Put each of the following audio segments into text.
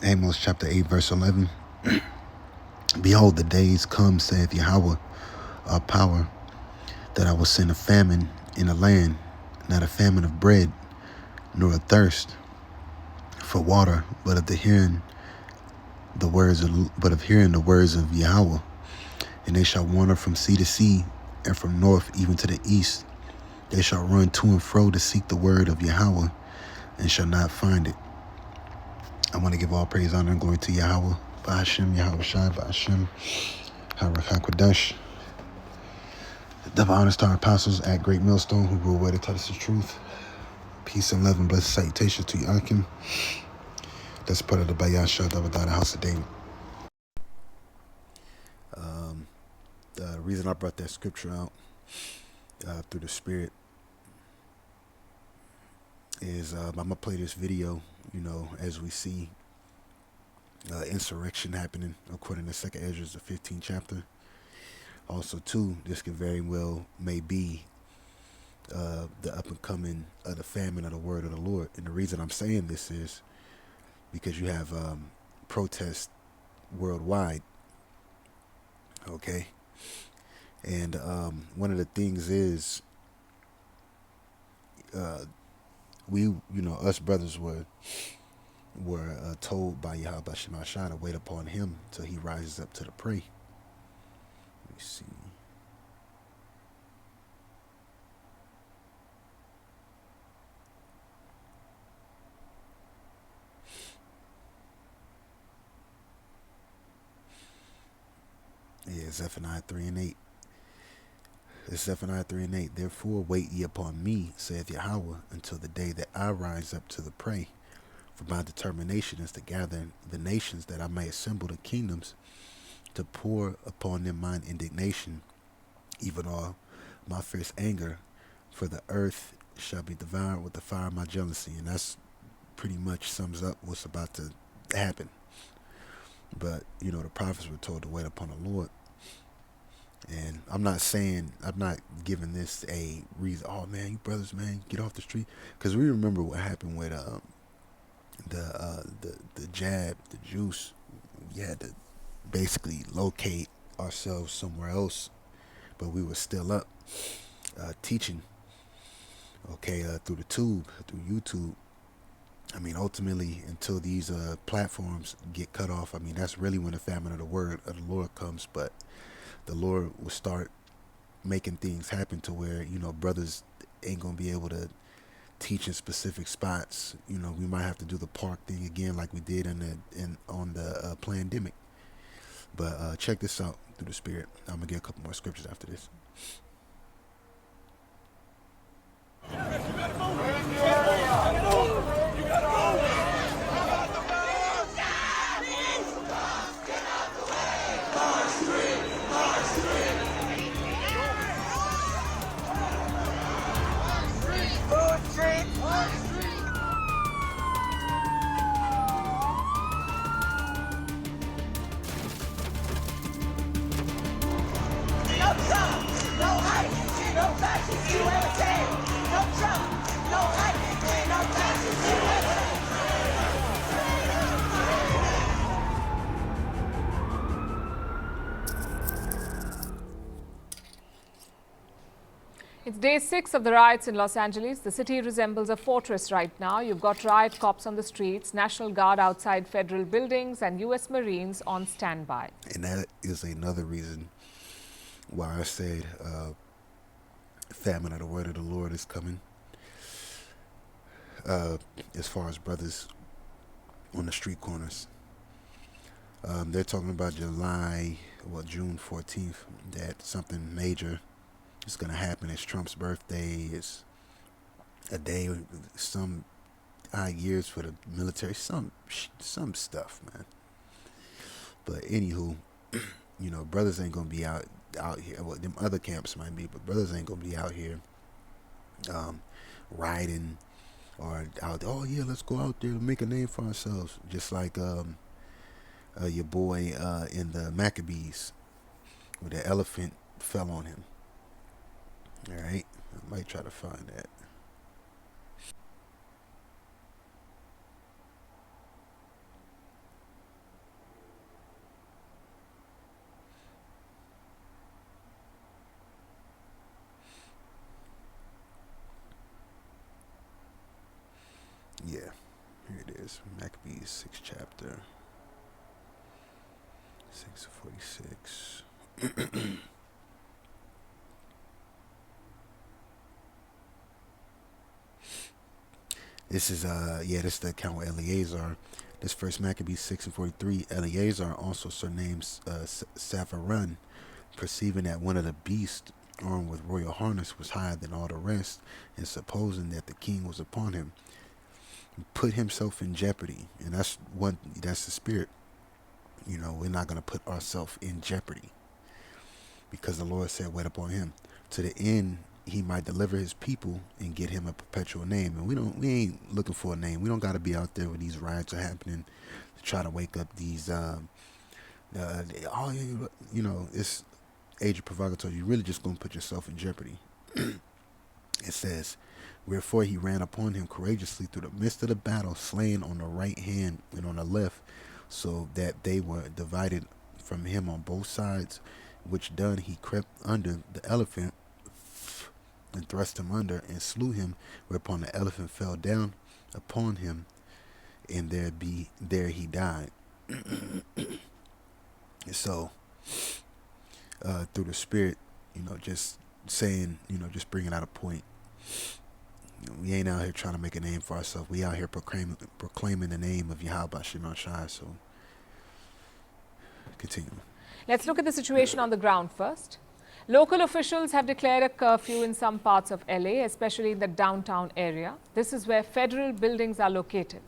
Amos chapter 8, verse 11. Behold, the days come, saith Yahawah, our power, that I will send a famine in the land, not a famine of bread, nor a thirst for water, but of hearing the words of Yahawah. And they shall wander from sea to sea, and from north even to the east. They shall run to and fro to seek the word of Yahawah, and shall not find it. I want to give all praise, honor, and glory to Yahawah. Bahasham, Yahawashi, Bahasham, Harakakadash. Double honors to our apostles at Great Millstone who grew away to tell us the truth. Peace and love and blessed salutations to Yakim. That's part of the Bahasham, the house of David. The reason I brought that scripture out through the Spirit is I'm going to play this video, as we see insurrection happening according to 2nd Ezra, the 15th chapter. Also, too, this could very well may be the up and coming of the famine of the word of the Lord. And the reason I'm saying this is because you have protests worldwide, okay? And one of the things is we, us brothers were told by Yahawashi to wait upon him till he rises up to the prey. Let me see. Yeah, Zephaniah 3 and 8. It's Zephaniah 3 and 8. Therefore wait ye upon me, saith Yahawah, until the day that I rise up to the prey. For my determination is to gather the nations, that I may assemble the kingdoms, to pour upon them mine indignation, even all my fierce anger, for the earth shall be devoured with the fire of my jealousy. And that's pretty much sums up what's about to happen. But, the prophets were told to wait upon the Lord. And I'm not giving this a reason, oh man, you brothers, man, get off the street. Because we remember what happened with the jab, the juice. We had to basically locate ourselves somewhere else, but we were still up teaching, okay, through the tube, through YouTube. I mean, ultimately, until these platforms get cut off, I mean, that's really when the famine of the word of the Lord comes. But the Lord will start making things happen to where, brothers ain't going to be able to teach in specific spots. We might have to do the park thing again like we did on the pandemic. But check this out through the Spirit. I'm going to get a couple more scriptures after this. It's day 6 of the riots in Los Angeles. The city resembles a fortress right now. You've got riot cops on the streets, National Guard outside federal buildings, and U.S. Marines on standby. And that is another reason why I said famine of the word of the Lord is coming. As far as brothers on the street corners. They're talking about June 14th, that something major is going to happen. It's Trump's birthday. It's a day, some odd years for the military, some stuff, man. But anywho, brothers ain't going to be out here. Well, them other camps might be, but brothers ain't going to be out here riding or out, oh yeah, let's go out there and make a name for ourselves. Just like your boy in the Maccabees, where the elephant fell on him. All right, I might try to find that. here it is. Maccabees 6th chapter. 6:46. This is this is the account with Eleazar. This first Maccabees 6:43. Eleazar, also surnamed Sapharan, perceiving that one of the beasts armed with royal harness was higher than all the rest, and supposing that the king was upon him, put himself in jeopardy. And that's the spirit. You know, we're not going to put ourselves in jeopardy, because the Lord said, wait upon him to the end he might deliver his people and get him a perpetual name. And we ain't looking for a name. We don't got to be out there when these riots are happening to try to wake up these it's age of provocateur. You really just gonna put yourself in jeopardy. It says, wherefore he ran upon him courageously through the midst of the battle, slaying on the right hand and on the left, so that they were divided from him on both sides, which done he crept under the elephant and thrust him under and slew him, whereupon the elephant fell down upon him, and there he died. So through the spirit, just saying, just bringing out a point. We ain't out here trying to make a name for ourselves. We out here proclaiming the name of Yahawashi. So continue. Let's look at the situation on the ground first. Local officials have declared a curfew in some parts of LA, especially in the downtown area. This is where federal buildings are located.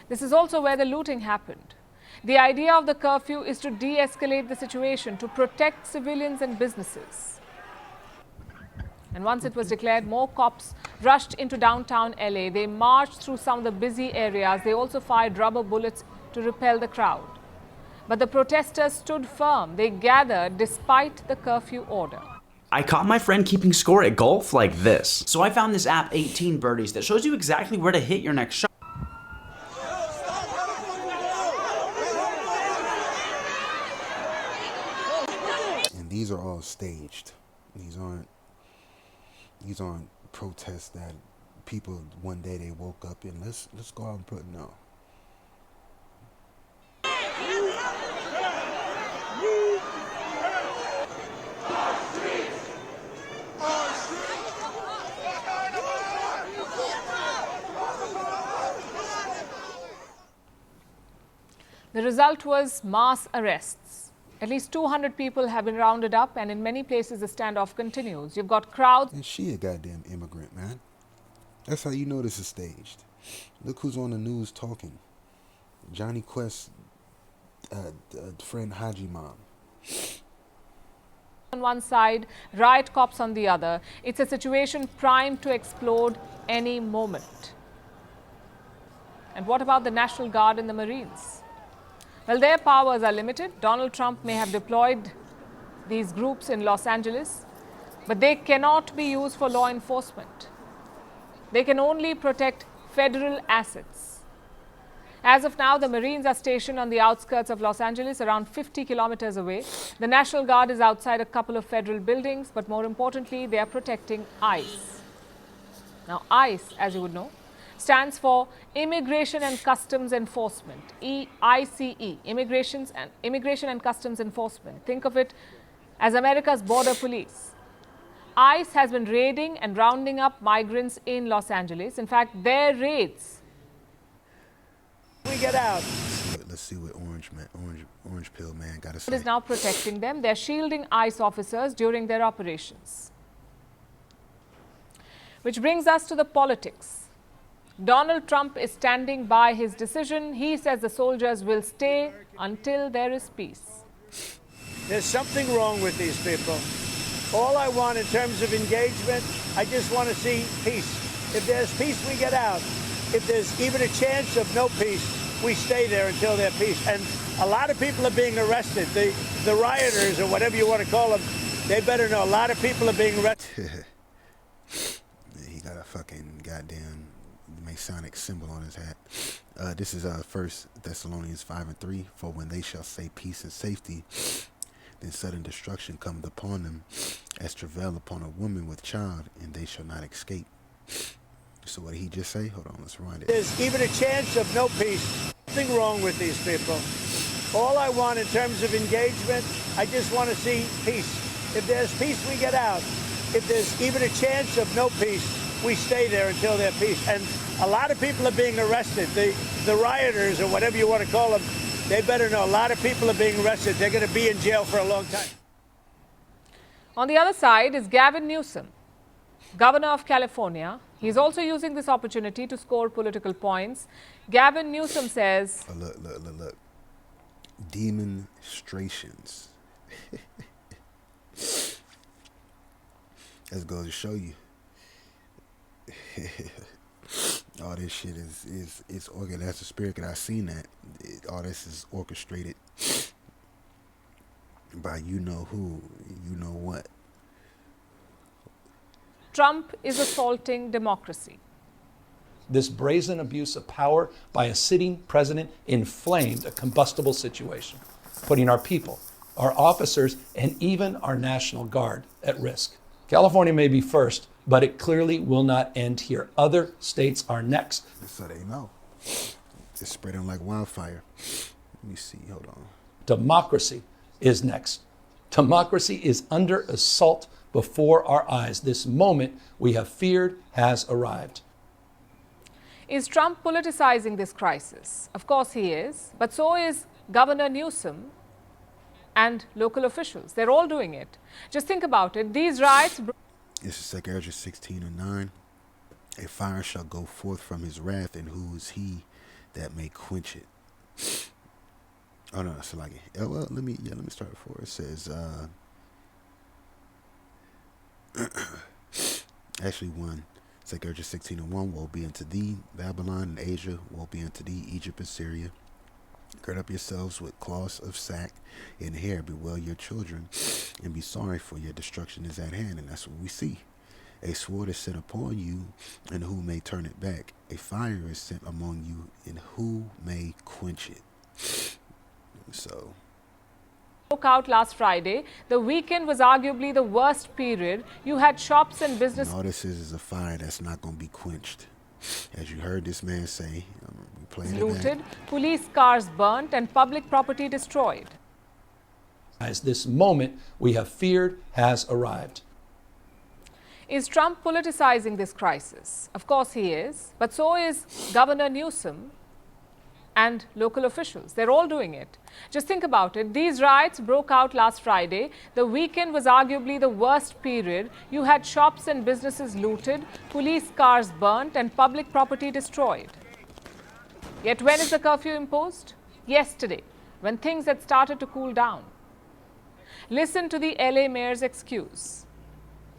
This is also where the looting happened. The idea of the curfew is to de-escalate the situation, to protect civilians and businesses. And once it was declared, more cops rushed into downtown LA. They marched through some of the busy areas. They also fired rubber bullets to repel the crowd. But the protesters stood firm. They gathered despite the curfew order. I caught my friend keeping score at golf like this. So I found this app, 18 Birdies, that shows you exactly where to hit your next shot. And these are all staged. These aren't protests that people one day they woke up and let's go out and put no. The result was mass arrests. At least 200 people have been rounded up, and in many places the standoff continues. You've got crowds. And she a goddamn immigrant, man. That's how you know this is staged. Look who's on the news talking. Johnny Quest's friend Haji Mom. On one side, riot cops on the other. It's a situation primed to explode any moment. And what about the National Guard and the Marines? Well, their powers are limited. Donald Trump may have deployed these groups in Los Angeles, but they cannot be used for law enforcement. They can only protect federal assets. As of now, the Marines are stationed on the outskirts of Los Angeles, around 50 kilometers away. The National Guard is outside a couple of federal buildings, but more importantly, they are protecting ICE. Now, ICE, as you would know, stands for Immigration and Customs Enforcement, ICE, Immigration and Customs Enforcement. Think of it as America's border police. ICE has been raiding and rounding up migrants in Los Angeles. In fact, their raids. We get out. Let's see what Orange Pill Man got to say. Is now protecting them. They're shielding ICE officers during their operations. Which brings us to the politics. Donald Trump is standing by his decision. He says the soldiers will stay until there is peace. There's something wrong with these people. All I want in terms of engagement, I just want to see peace. If there's peace, we get out. If there's even a chance of no peace, we stay there until there's peace. And a lot of people are being arrested. The rioters, or whatever you want to call them, they better know a lot of people are being arrested. He got a fucking goddamn Masonic symbol on his hat. This is 1 Thessalonians 5:3. For when they shall say peace and safety, then sudden destruction cometh upon them, as travail upon a woman with child, and they shall not escape. So what did he just say? Hold on, let's rewind it. There's even a chance of no peace. Nothing wrong with these people. All I want in terms of engagement, I just want to see peace. If there's peace, we get out. If there's even a chance of no peace, we stay there until there's peace. And a lot of people are being arrested. The rioters, or whatever you want to call them, they better know a lot of people are being arrested. They're going to be in jail for a long time. On the other side is Gavin Newsom, Governor of California. He's also using this opportunity to score political points. Gavin Newsom says, Look. Demonstrations. That goes to show you. All this shit is organized. That's the spirit that I've seen that. All this is orchestrated by you know who, you know what. Trump is assaulting democracy. This brazen abuse of power by a sitting president inflamed a combustible situation, putting our people, our officers, and even our National Guard at risk. California may be first, but it clearly will not end here. Other states are next. So they know. It's spreading like wildfire. Let me see, hold on. Democracy is next. Democracy is under assault before our eyes. This moment we have feared has arrived. Is Trump politicizing this crisis? Of course he is, but so is Governor Newsom and local officials. They're all doing it. Just think about it. These riots... This is 2 Ezra 16:9. A fire shall go forth from his wrath, and who is he that may quench it? Oh no, it's like it. Oh, well, let me start before. It says actually 2 Ezra 16:1. Woe be unto thee, Babylon and Asia. Woe be unto thee, Egypt and Syria. Gird up yourselves with cloths of sack and hair, bewail your children, and be sorry, for your destruction is at hand. And that's what we see. A sword is set upon you, and who may turn it back? A fire is sent among you, and who may quench it? So broke out last Friday. The weekend was arguably the worst period. You had shops and businesses. all this is a fire that's not going to be quenched. As you heard this man say, looted, police cars burnt, and public property destroyed. As this moment we have feared has arrived. Is Trump politicizing this crisis? Of course he is, but so is Governor Newsom and local officials. They're all doing it. Just think about it. These riots broke out last Friday. The weekend was arguably the worst period. You had shops and businesses looted, police cars burnt, and public property destroyed. Yet when is the curfew imposed? Yesterday, when things had started to cool down. Listen to the LA mayor's excuse.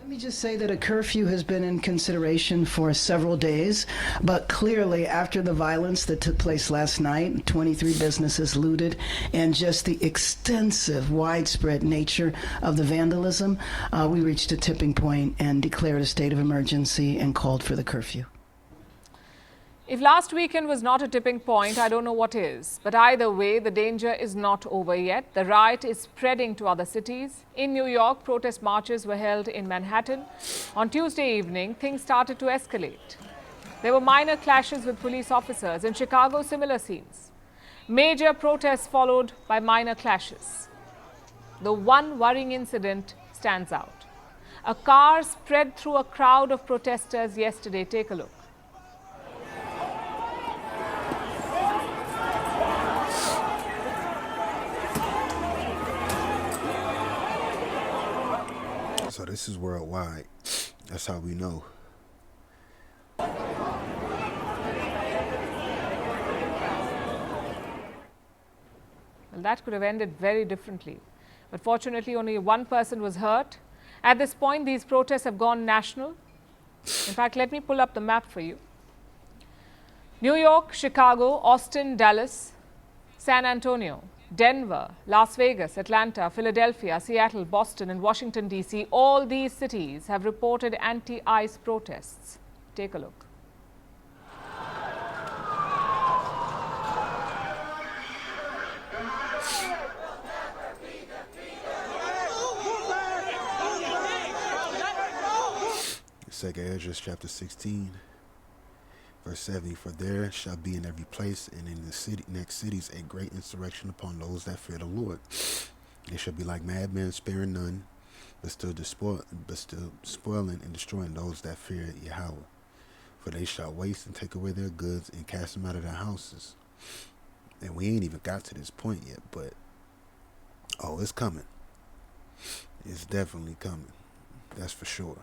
Let me just say that a curfew has been in consideration for several days, but clearly after the violence that took place last night, 23 businesses looted, and just the extensive, widespread nature of the vandalism, we reached a tipping point and declared a state of emergency and called for the curfew. If last weekend was not a tipping point, I don't know what is. But either way, the danger is not over yet. The riot is spreading to other cities. In New York, protest marches were held in Manhattan. On Tuesday evening, things started to escalate. There were minor clashes with police officers. In Chicago, similar scenes. Major protests followed by minor clashes. The one worrying incident stands out. A car spread through a crowd of protesters yesterday. Take a look. So this is worldwide. That's how we know. Well, that could have ended very differently. But fortunately, only one person was hurt. At this point, these protests have gone national. In fact, let me pull up the map for you. New York, Chicago, Austin, Dallas, San Antonio, Denver, Las Vegas, Atlanta, Philadelphia, Seattle, Boston, and Washington, D.C. All these cities have reported anti-ICE protests. Take a look. Second Ezra chapter 16. Verse 70, for there shall be in every place and in the next cities a great insurrection upon those that fear the Lord. They shall be like madmen, sparing none, but still spoiling and destroying those that fear Yahawah. For they shall waste and take away their goods and cast them out of their houses. And we ain't even got to this point yet, but oh, it's coming. It's definitely coming. That's for sure.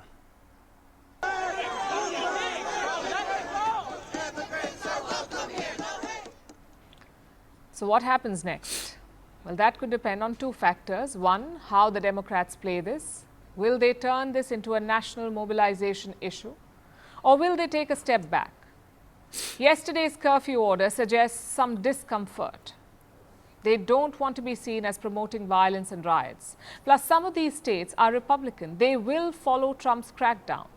So what happens next? Well, that could depend on two factors. One, how the Democrats play this. Will they turn this into a national mobilization issue? Or will they take a step back? Yesterday's curfew order suggests some discomfort. They don't want to be seen as promoting violence and riots. Plus, some of these states are Republican. They will follow Trump's crackdown.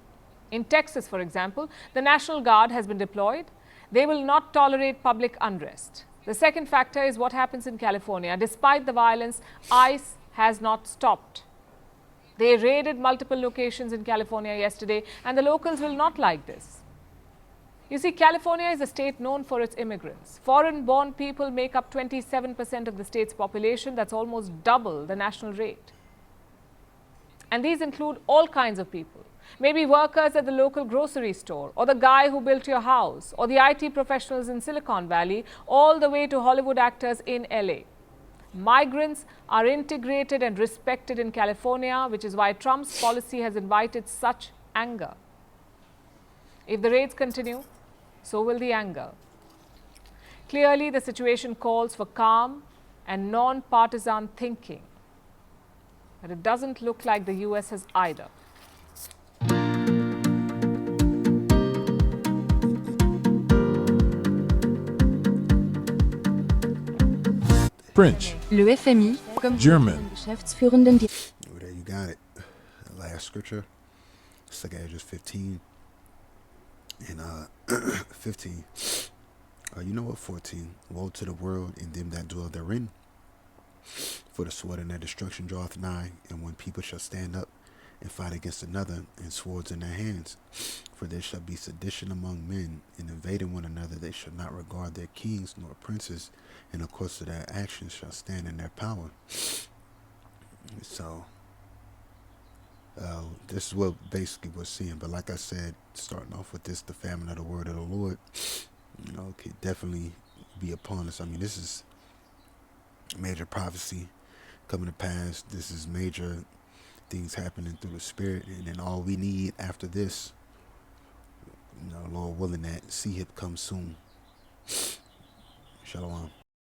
In Texas, for example, the National Guard has been deployed. They will not tolerate public unrest. The second factor is what happens in California. Despite the violence, ICE has not stopped. They raided multiple locations in California yesterday, and the locals will not like this. You see, California is a state known for its immigrants. Foreign-born people make up 27% of the state's population. That's almost double the national rate. And these include all kinds of people. Maybe workers at the local grocery store, or the guy who built your house, or the IT professionals in Silicon Valley, all the way to Hollywood actors in LA. Migrants are integrated and respected in California, which is why Trump's policy has invited such anger. If the raids continue, so will the anger. Clearly, the situation calls for calm and non-partisan thinking. But it doesn't look like the US has either. French, Le FMI, comme German, Geschäftsführenden Oh, there you got it. The last scripture, 2 Ezra 15 and 15. You know what? 14. Woe to the world and them that dwell therein. For the sword and their destruction draweth nigh, and when people shall stand up and fight against another, and swords in their hands. For there shall be sedition among men, and invading one another, they shall not regard their kings nor princes, and of course of their actions shall stand in their power. So, this is what basically we're seeing. But like I said, starting off with this, the famine of the word of the Lord, could definitely be upon us. I mean, this is major prophecy coming to pass. This is major things happening through the Spirit, and then all we need after this, Lord willing, that see it come soon. Shalom.